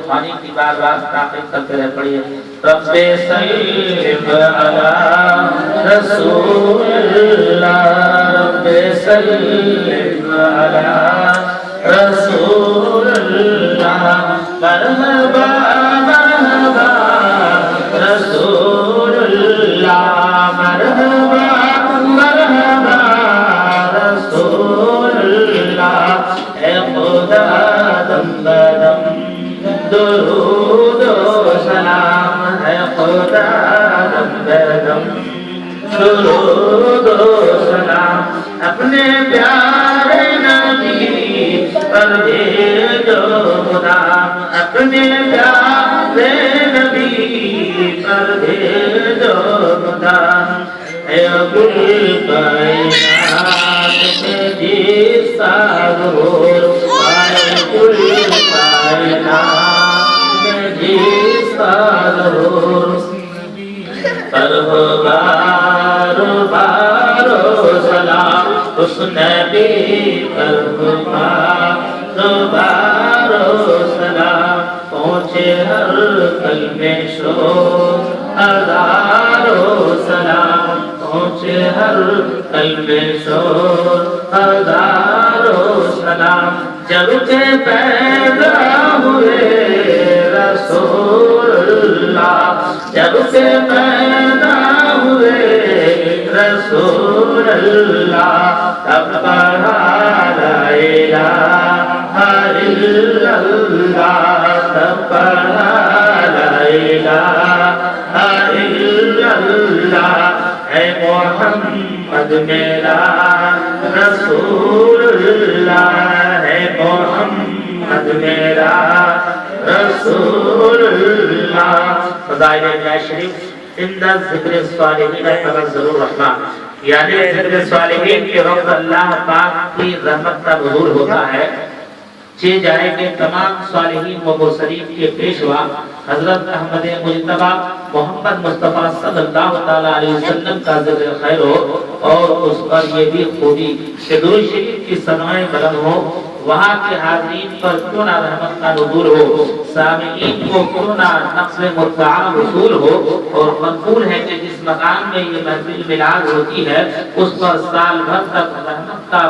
پانی کی بار بار تاقید کرتے رہے. پڑھیے رب سلم علی رسول اللہ، رب سلم علی رسول اللہ، مرحبا مرحبا رسول اللہ، مرحبا مرحبا رسول اللہ. اے خدا دم بدم درود و سلام، ہے خدا دم بدم درود و سلام، اپنے پیارے نبی پر بھیجو غلام، اپنے پیارے نبی پر بھیجو غلام. اے گل کائنات میں جس کا ظہور، اے گل کائنات میں جس کا ظہور، پر ہو بار بار سلام اس نبی پر ہو بار سلام. پہنچے ہر قلب میں شور ہزاروں سلام، پہنچے ہر قلب میں شور ہزاروں سلام. جب کہ پیدا ہوئے رسول اللہ، جب کہ پیدا ہوئے رسول اللہ، تب پڑھا لا الہ الا اللہ، تب پڑھا لا الہ الا اللہ. اے محمد میرا رسول اللہ، ہے محمد میرا رسول اللہ. فضائل اللہ شریف اندر ذکر صالحین تنزل الرحمہ، یعنی ذکر صالحین کے وقت اللہ پاک کی رحمت کا نزول ہوتا ہے. چھ جائے کہ تمام صالحین و مرسلین کے پیشوا حضرت احمد مجتبی محمد مصطفیٰ صلی اللہ تعالیٰ علیہ وسلم کا ذکر خیر ہو، اور اس پر یہ بھی خوبی کہ درود شریف کی سماعیں بلند ہو، وہاں کے حاضرین پر کیوں نہ رحمت کا نزول ہو، سامعین کو کیوں نہ نقص مطلع وصول ہو. اور منقول ہے کہ جس مکان میں یہ محفل میلاد ہوتی ہے اس پر سال بھر تک رحمت کا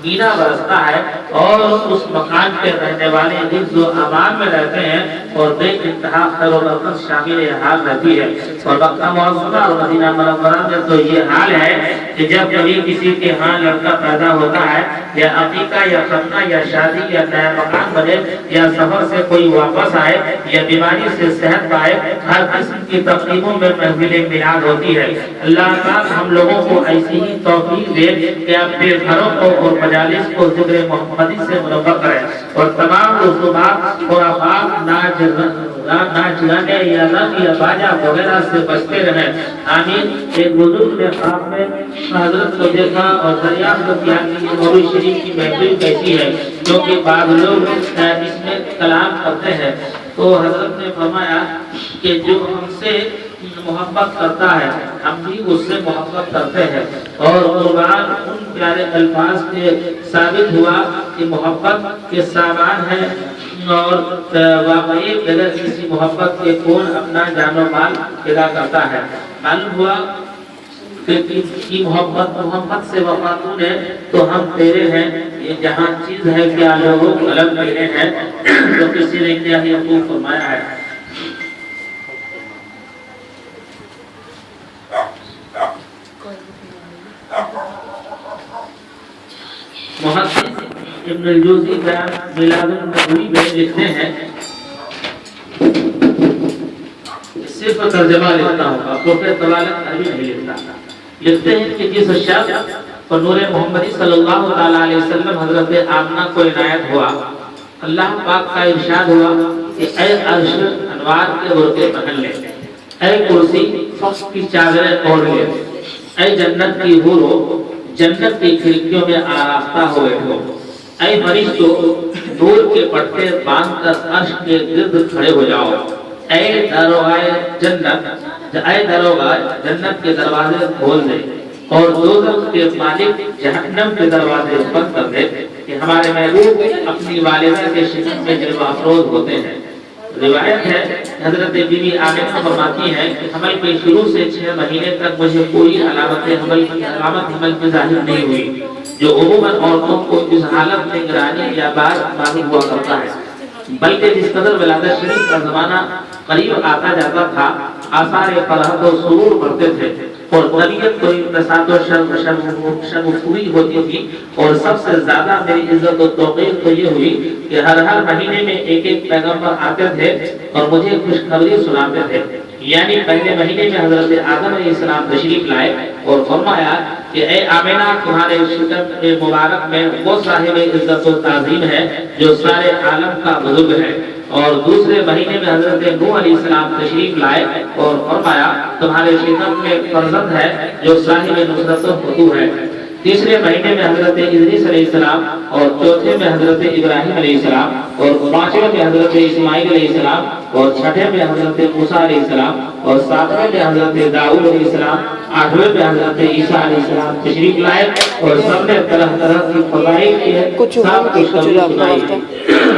بینا برستا ہے، اور اس مکان کے رہنے والے حفظ و امان میں رہتے ہیں، اور بے انتہا خیر و برکت شامل حال رہتی ہے. اور مکہ معظمہ اور مدینہ منورہ میں تو یہ حال ہے کہ جب کبھی کسی کے ہاں لڑکا پیدا ہوتا ہے، یا عقیقہ یا ختنہ یا شادی یا نیا مکان بنے، یا سفر سے کوئی واپس آئے، یا بیماری سے صحت پائے، ہر قسم کی تقریبوں میں محفل میلاد ہوتی ہے. اللہ پاک ہم لوگوں کو ایسی ہی توفیق دے کہ اپنے گھروں کو اور مجالس کو ذکر محمدی سے منور کریں، اور تمام رسومات اور آفات ناچ گانے یا رنگ یا باجا وغیرہ سے بچتے رہیں. آمین. ایک بزرگ نے خواب میں حضرت کو دیکھا اور دریافت کیا کہ یہ مولوی شریف کی محفل کیسی ہے، کیونکہ بعض لوگ اس میں کلام کرتے ہیں. تو حضرت نے فرمایا کہ جو ہم سے محبت کرتا ہے ہم بھی اس سے محبت کرتے ہیں. اور قرآن ان پیارے الفاظ کے ثابت ہوا کہ محبت کے سامان ہے، اور واقعی بغیر کسی محبت کے کون اپنا جان و مال فدا کرتا ہے. معلوم ہوا کہ محبت سے وفاتون ہے تو ہم تیرے ہیں. یہ جہاں چیز ہے کیا لوگوں الگ میرے ہیں، تو کسی نے کیا ہی خوب فرمایا ہے. محدث ابن الجوزی بیان میلاد النبوی میں لکھتے ہیں، صرف ترجمہ لکھتا ہوں آپ کو، پھر طوالت عربی نہیں لکھتا. لکھتے ہیں کہ جس شخص پر نور محمدی صلی اللہ تعالیٰ علیہ وسلم حضرت آمنہ کو عنایت ہوا، اللہ پاک کا ارشاد ہوا کہ اے عرش انوار کے برقع پہن لے، اے کرسی فخر کی چادریں اوڑھ لے، اے جنت کی حورو جنت کی کھڑکیوں میں آراستہ ہوئے ہو، اے فرشتو نور کے پٹے باندھ کر عرش کے گرد کھڑے ہو جاؤ، اے دروازے جنت کے دروازے کھول دے، اور دوزخ کے مالک جہنم کے دروازے بند کر دے، کہ ہمارے محبوب اپنی والدہ کے شکم میں جلوہ افروز ہوتے ہیں. روایت ہے حضرت بی بی آمنہ فرماتی ہیں کہ حمل کے شروع سے 6 مہینے تک مجھے کوئی علامت حمل کی ظاہر نہیں ہوئی، جو عموماً عورتوں کو اس حالت میں گرانی یا بار معلوم ہوا کرتا ہے، بلکہ جس قدر ولادت شریف کا زمانہ قریب آتا جاتا تھا آثار فرحت و سرور بڑھتے تھے اور طبیعت کو انبساط و شرمخوری ہوتی تھی، اور سب سے زیادہ میری عزت و توقیر تو یہ ہوئی کہ ہر مہینے میں ایک پیغمبر آتے تھے اور مجھے خوشخبری سناتے تھے۔ یعنی پہلے مہینے میں حضرت آدم علیہ السلام تشریف لائے اور فرمایا کہ اے آمنہ تمہارے شکم مبارک میں وہ صاحب عزت و تعظیم ہے جو سارے عالم کا بزرگ ہے، اور دوسرے مہینے میں حضرت نوح علیہ السلام تشریف لائے اور فرمایا تمہارے شکم میں فرزند ہے جو صاحب نصرت و فتوح ہے، تیسرے مہینے میں حضرت ادریس علیہ السلام، اور چوتھے میں حضرت ابراہیم علیہ السلام، اور پانچویں میں حضرت اسماعیل علیہ السلام، اور چھٹے میں حضرت موسیٰ علیہ السلام، اور ساتویں میں حضرت داؤد علیہ السلام، آٹھویں میں حضرت عیسیٰ علیہ السلام تشریف لائے اور سب نے طرح طرح کی فضائل کے ساتھ خوشخبری سنائی۔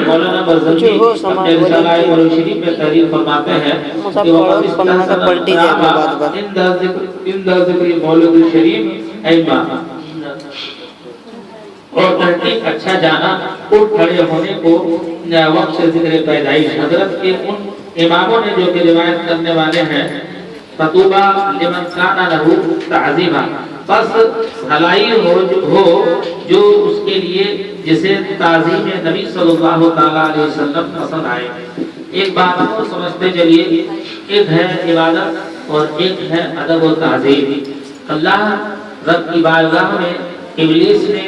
مولانا مرزوی اپنے رسالہ قرآن شریف میں تحریر فرماتے ہیں کہ وقت استحسن عند ذکر مولد الشریف ایما، اور تحقیق اچھا جانا اٹھ کھڑے ہونے کو وقت سے ذکر پیدائش۔ حضرت کے ان اماموں نے جو کہ روایت کرنے والے ہیں فطوبہ لمن کان لہ تعظیما، بس بھلائی ہو جو اس کے لیے جسے تعظیم نبی صلی اللہ تعالی علیہ وسلم پسند آئے۔ ایک بات کو سمجھتے چلیے، ایک ہے عبادت اور ایک ہے ادب و تعظیم۔ اللہ رب کی بارگاہ میں ابلیس نے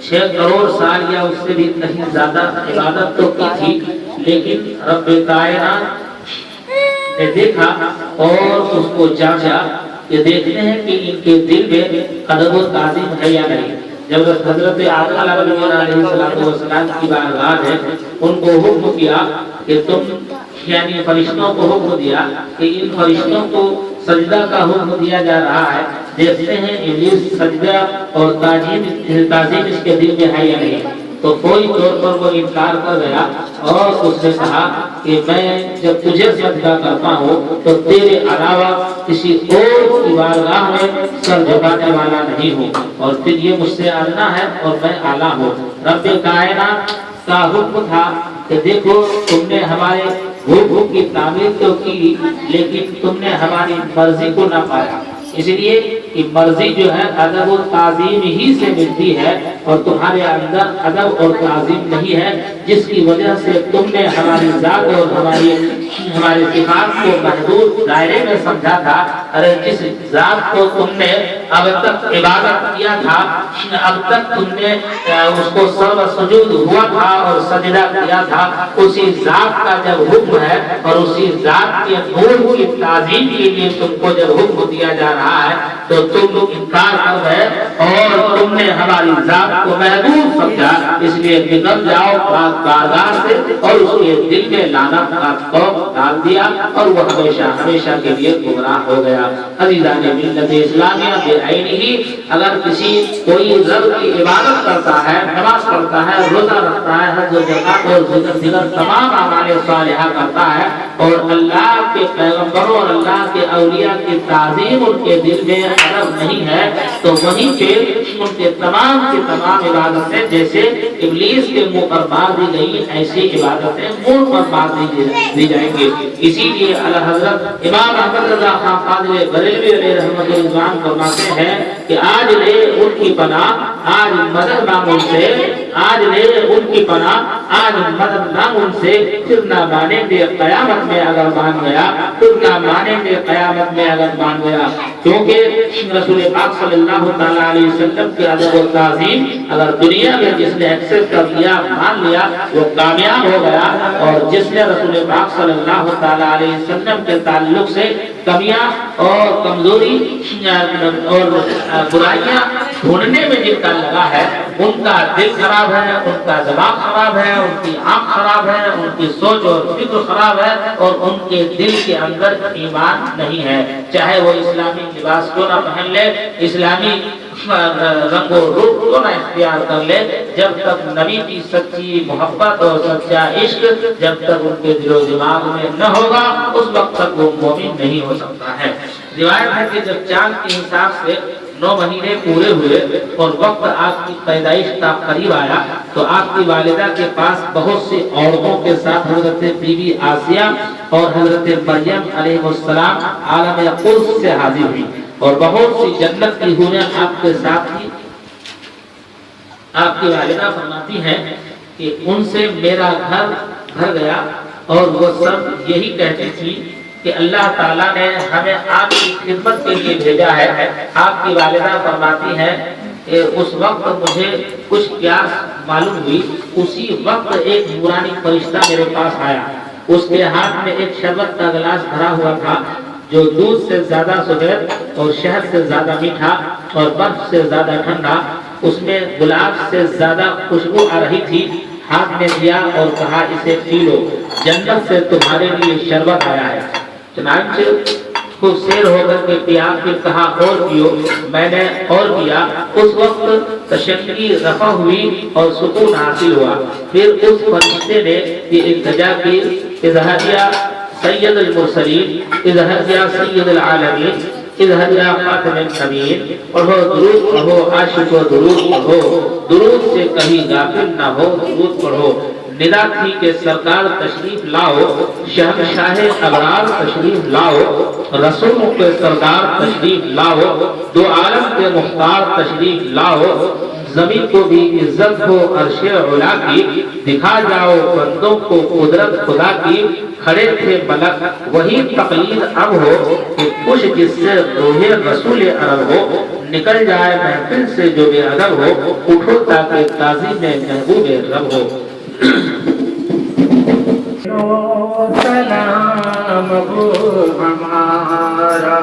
6 کروڑ سال یا اس سے بھی کہیں زیادہ عبادت تو کی تھی، لیکن رب کائنات نے دیکھا اور اس کو جانچا کہ دیکھتے ہیں کہ ان کے دل میں ادب و تعظیم ہے یا نہیں۔ جب حضرت آدم علیہ السلام کی بارگاہ ہے، ان کو حکم کیا کہ تم، یعنی فرشتوں کو حکم دیا کہ ان فرشتوں کو سجدہ کا حکم دیا جا رہا ہے، دیکھتے ہیں ابلیس سجدہ اور تعظیم اس کے دل میں ہے یا نہیں۔ تو کوئی طور پر وہ انکار کر گیا اور اس نے کہا کہ میں جب تجھے سجدہ کرتا ہوں تو تیرے علاوہ کسی اور کی بارگاہ میں سر جھکانے والا نہیں ہوں، اور پھر یہ مجھ سے ادنا ہے اور میں اعلیٰ ہوں۔ رب کائنات کا حکم تھا کہ دیکھو تم نے ہمارے حکم کی تعمیر تو کی، لیکن تم نے ہماری مرضی کو نہ پایا، اس لیے کہ مرضی جو ہے ادب و تعظیم ہی سے ملتی ہے، اور تمہارے اندر ادب اور تعظیم نہیں ہے، جس کی وجہ سے تم نے ہماری ذات اور ہمارے صفات کو محدود دائرے میں سمجھا تھا۔ ارے جس ذات کو تم نے اب تک عبادت کیا تھا، اب تک تم نے اس کو سر و سجود ہوا تھا اور سجدہ کیا تھا، اسی ذات کا جب حکم ہے اور اسی ذات کے نور کی تعظیم کے لیے تم کو جب حکم دیا جا رہا ہے تو تم انکار کر گئے اور تم نے ہماری ذات کو محدود سمجھا، اس لیے نکل جاؤ بارگاہ سے، اور اس کے دل میں لعنت کا خوف ڈال دیا اور وہ ہمیشہ ہمیشہ کے لیے گمراہ ہو گیا۔ عزیزان ملت اسلامیہ بعین ہی، اگر کوئی رب کی عبادت کرتا ہے، نماز پڑھتا ہے، روزہ رکھتا ہے، حج و زکات اور دیگر تمام اعمال صالحہ کرتا ہے، اور اللہ کے پیغمبروں اور اللہ کے اولیاء کی تعظیم ان کے دل میں ادب نہیں ہے، تو وہیں پہ ان کے تمام کی تمام عبادتیں جیسے ابلیس کے منہ پر مار دی گئی، ایسی عبادتیں منہ پر مار دی جائیں گی۔ اسی لیے اعلیٰ حضرت امام احمد رضا خان قادری بریلوی علیہ رحمۃ اللہ فرماتے ہیں کہ آج لے ان کی پناہ، آج مدد مانگ ان سے، آج لے ان کی پناہ، آج مدد مانگ ان سے، پھر نہ مانیں گے قیامت میں اگر مان گیا، پھر نہ مانیں گے قیامت میں اگر مان گیا، کیونکہ رسول پاک صلی اللہ تعالی علیہ وسلم کے ادب و تعظیم اگر دنیا میں جس نے ایکسپٹ کر لیا، مان لیا، وہ کامیاب ہو گیا، اور جس نے رسول پاک صلی اللہ تعالی علیہ وسلم کے تعلق سے کمیاں اور کمزوری اور برائیاں ڈھونڈنے میں جن کا لگا ہے، ان کا دل خراب ہے، ان کا دماغ خراب ہے، ان کی آنکھ خراب ہے، ان کی سوچ اور فکر خراب ہے، اور ان کے دل کے اندر ایمان نہیں ہے، چاہے وہ اسلامی لباس کیوں نہ پہن لے، اسلامی رنگ و روپ کو نہ اختیار کر لے، جب تک نبی کی سچی محبت اور سچا عشق جب تک ان کے دل و دماغ میں نہ ہوگا، اس وقت تک وہ مومن نہیں ہو سکتا ہے۔ روایت ہے کہ جب چاند کے حساب سے 9 مہینے پورے ہوئے اور وقت آپ کی پیدائش کا قریب آیا تو آپ کی والدہ کے پاس بہت سی عورتوں کے ساتھ حضرت بی بی آسیہ اور حضرت مریم علیہ السلام عالم قدس سے حاضر ہوئی اور بہت سی جنت کی حوریں آپ کے ساتھ تھی۔ آپ کی والدہ فرماتی ہیں کہ ان سے میرا گھر بھر گیا اور وہ سب یہی کہتی تھی کہ اللہ تعالیٰ نے ہمیں آپ کی خدمت کے لیے بھیجا ہے۔ آپ کی والدہ فرماتی ہیں کہ اس وقت مجھے کچھ پیاس معلوم ہوئی، اسی وقت ایک نورانی فرشتہ میرے پاس آیا، اس کے ہاتھ میں ایک شربت کا گلاس بھرا ہوا تھا جو دودھ سے زیادہ سفید اور شہد سے زیادہ میٹھا اور برف سے زیادہ ٹھنڈا، اس میں گلاب سے زیادہ خوشبو آ رہی تھی۔ ہاتھ میں دیا اور کہا اسے پی لو، جنت سے تمہارے لیے شربت آیا ہے۔ چنانچہ خوب سیر ہو کر کے پیا، پھر کہا اور پیو، میں نے اور پیا۔ اس وقت تشنگی رفع ہوئی اور سکون حاصل ہوا۔ پھر اس فرشتے نے یہ التجا کی، اظہر یا سید المرسلین، اظہر یا سید العالمین، اظہر یا خاتم النبیین، پڑھو درود پڑھو، عاشق و درود پڑھو، درود سے کہیں غافل نہ ہو، درود پڑھو۔ ندا تھی کہ سرکار تشریف لاؤ، شہنشاہ ابرار تشریف لاؤ، رسول کے سردار تشریف لاؤ، دو عالم کے مختار تشریف لاؤ، زمین کو بھی عزت ہو عرش علا کی، دکھا جاؤ بندوں کو قدرت خدا کی، کھڑے تھے ملک وہی تقلید اب ہو، کہ خوش جس سے روح رسول عرب ہو، نکل جائے محفل سے جو بے ادب ہو، اٹھو تاکہ تعظیم محبوب رب ہو۔ سلام ابو ہمارا